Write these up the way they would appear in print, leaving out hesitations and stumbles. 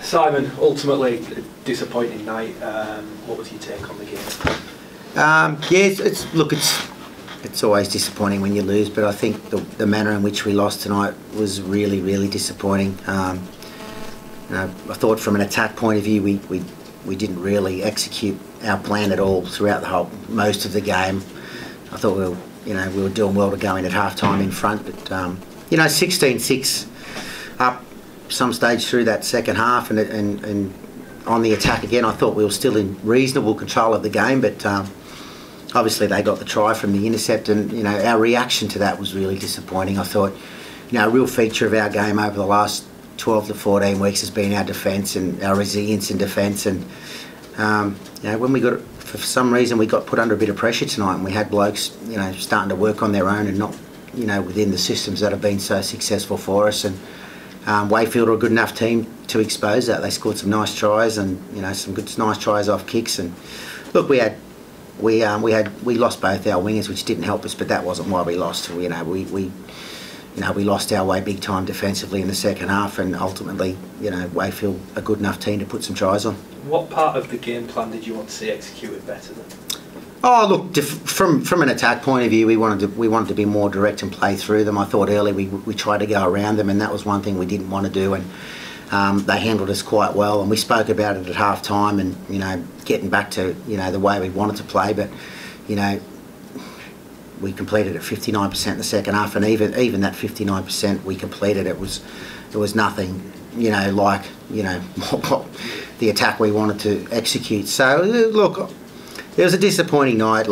Simon, ultimately a disappointing night. What was your take on the game? It's always disappointing when you lose, but I think the manner in which we lost tonight was really, really disappointing. I thought from an attack point of view, we didn't really execute our plan at all throughout most of the game. I thought we were doing well to go in at half time in front, but 16-6 up some stage through that second half, and on the attack again, I thought we were still in reasonable control of the game, but obviously they got the try from the intercept, and our reaction to that was really disappointing. I thought a real feature of our game over the last 12 to 14 weeks has been our defence and our resilience in defence, and when we got, for some reason, we got put under a bit of pressure tonight, and we had blokes starting to work on their own and not within the systems that have been so successful for us. And Wakefield are a good enough team to expose that. They scored some nice tries and some nice tries off kicks. And look, we lost both our wingers, which didn't help us, but that wasn't why we lost. We lost our way big time defensively in the second half, and ultimately, Wakefield a good enough team to put some tries on. What part of the game plan did you want to see executed better then? Oh look, from an attack point of view, we wanted to be more direct and play through them. I thought early we tried to go around them, and that was one thing we didn't want to do. And they handled us quite well, and we spoke about it at half time, and getting back to the way we wanted to play. But we completed at 59% in the second half, and even that 59% we completed, it was nothing like the attack we wanted to execute. So look, it was a disappointing night.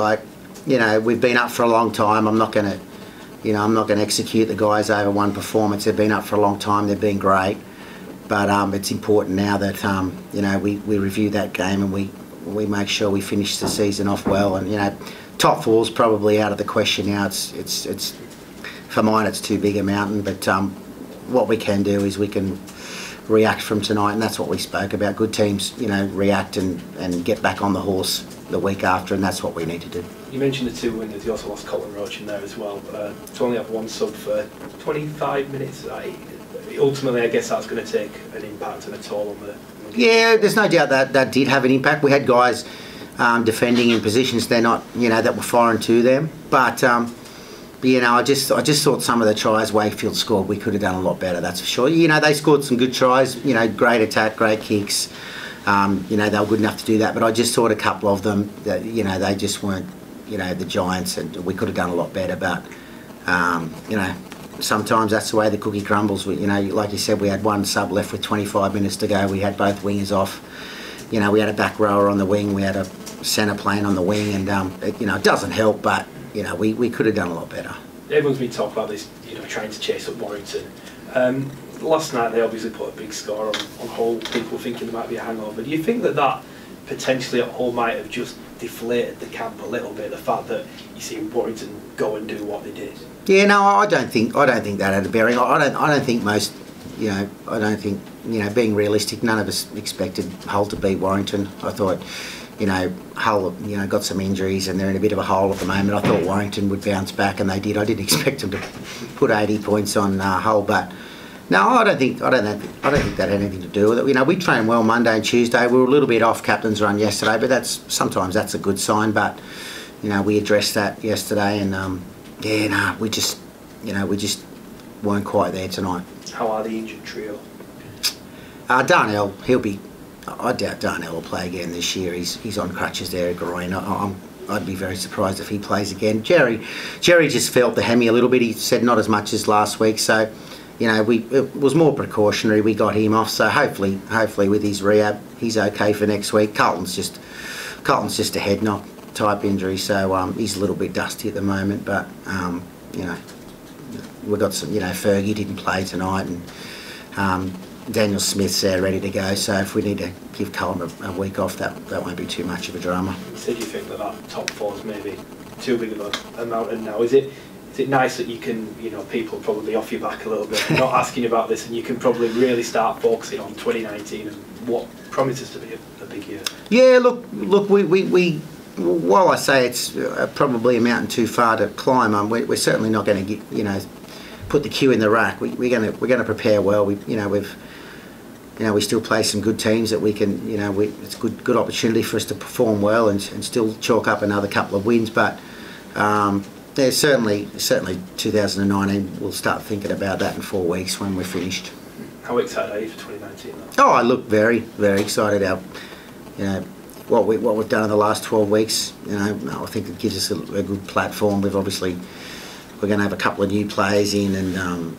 We've been up for a long time. I'm not going to execute the guys over one performance. They've been up for a long time. They've been great, but it's important now that we review that game and we make sure we finish the season off well. And top four's probably out of the question now. It's for mine, it's too big a mountain. But what we can do is we can react from tonight, and that's what we spoke about. Good teams, react and get back on the horse the week after, and that's what we need to do. You mentioned the two winners. You also lost Colin Roach in there as well. To only have one sub for 25 minutes, ultimately, I guess that's going to take an impact and a toll on the Yeah, there's no doubt that did have an impact. We had guys defending in positions they're not, that were foreign to them. But I just thought some of the tries Wakefield scored, we could have done a lot better. That's for sure. They scored some good tries. Great attack, great kicks. They were good enough to do that. But I just thought a couple of them that they just weren't the Giants, and we could have done a lot better. But sometimes that's the way the cookie crumbles. Like you said, we had one sub left with 25 minutes to go. We had both wingers off. We had a back rower on the wing. We had a centre playing on the wing, and it doesn't help. But we could have done a lot better. Everyone's been talking about this, trying to chase up Warrington. Last night they obviously put a big score on Hull. People thinking there might be a hangover. Do you think that potentially at Hull might have just deflated the camp a little bit? The fact that you see Warrington go and do what they did. Yeah, no, I don't think that had a bearing. I don't think most. I don't think being realistic, none of us expected Hull to beat Warrington. I thought. Hull, got some injuries and they're in a bit of a hole at the moment. I thought Warrington would bounce back, and they did. I didn't expect them to put 80 points on Hull, but no, I don't think that had anything to do with it. We trained well Monday and Tuesday. We were a little bit off captain's run yesterday, but sometimes that's a good sign. But we addressed that yesterday, and we just weren't quite there tonight. How are the injured trio? Darnell, I doubt Darnell will play again this year. He's on crutches there at groin. I'd be very surprised if he plays again. Jerry just felt the hemi a little bit. He said not as much as last week, so it was more precautionary. We got him off, so hopefully with his rehab, he's okay for next week. Carlton's just a head knock type injury, so he's a little bit dusty at the moment. But we've got some. Fergie didn't play tonight, and Daniel Smith's there ready to go, so if we need to give Colin a week off, that won't be too much of a drama. You said you think that top four is maybe too big of a mountain now. Is it nice that you can, people probably off your back a little bit, not asking you about this, and you can probably really start focusing on 2019 and what promises to be a big year? Yeah, look, we while I say it's probably a mountain too far to climb, we're certainly not going to get, put the cue in the rack. We're going to prepare well. we still play some good teams that we can, it's a good opportunity for us to perform well and still chalk up another couple of wins. But certainly 2019, we'll start thinking about that in 4 weeks when we're finished. How excited are you for 2019? Oh, I look very, very excited. What we've done in the last 12 weeks, I think it gives us a good platform. We're going to have a couple of new players in, and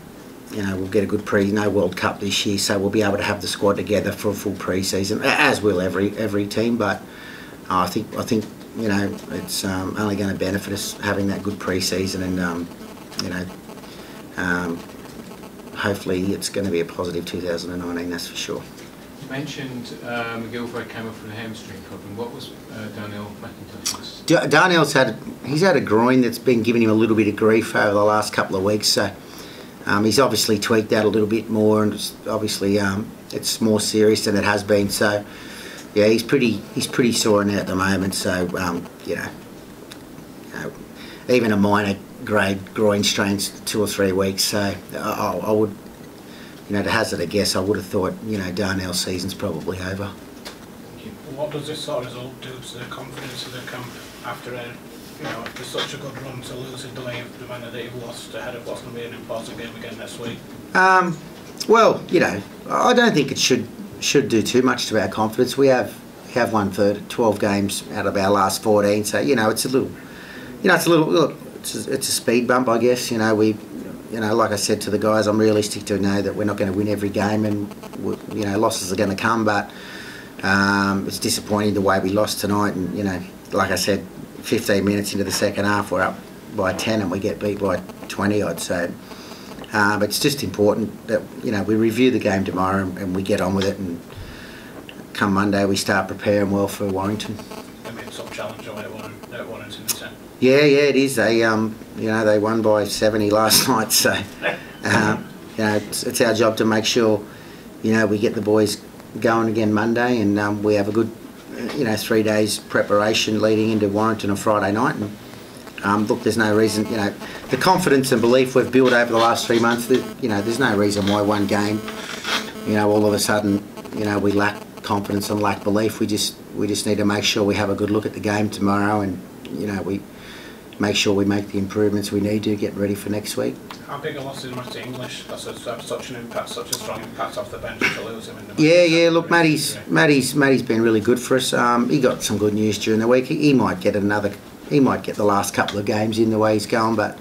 we'll get a good no World Cup this year, so we'll be able to have the squad together for a full pre-season, as will every team. But I think it's only going to benefit us having that good pre-season, and hopefully it's going to be a positive 2019, that's for sure. You mentioned McGilvray came off from a hamstring problem. What was Darnell McIntosh's? Darnell's had a groin that's been giving him a little bit of grief over the last couple of weeks. So he's obviously tweaked that a little bit more, and it's more serious than it has been. So yeah, he's pretty sore now at the moment. So even a minor grade groin strain's 2 or 3 weeks. So I would. To hazard a guess, I would have thought, Darnell's season's probably over. What does this sort of result do to the confidence of the camp after such a good run, to lose in the way of the manner that you've lost ahead of what's going to be an important game again next week? Well, I don't think it should do too much to our confidence. We have won 12 games out of our last 14, so it's a speed bump, I guess. Like I said to the guys, I'm realistic to know that we're not going to win every game, and losses are going to come. But it's disappointing the way we lost tonight. And like I said, 15 minutes into the second half, we're up by 10 and we get beat by 20 odd. So, but it's just important that we review the game tomorrow and we get on with it. And come Monday, we start preparing well for Warrington. I mean, some challenge away at Warrington, isn't it? Yeah, it is. They they won by 70 last night, so it's our job to make sure we get the boys going again Monday, and we have a good 3 days preparation leading into Warrington on Friday night. And look, there's no reason, the confidence and belief we've built over the last 3 months, there's no reason why one game, all of a sudden, we lack confidence and lack belief. We just need to make sure we have a good look at the game tomorrow, and we make sure we make the improvements we need to get ready for next week. How big a loss is Matty English? That's such a strong impact off the bench to lose him in the Yeah. Look, Matty's been really good for us. He got some good news during the week. He might get the last couple of games in the way he's going. But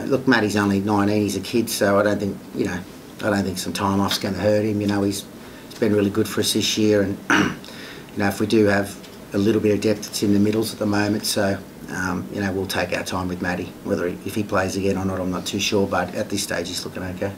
look, Matty's only 19. He's a kid, so I don't think some time off's going to hurt him. He's been really good for us this year, and if we do have a little bit of depth, it's in the middles at the moment. So. We'll take our time with Matty. If he plays again or not, I'm not too sure, but at this stage he's looking okay.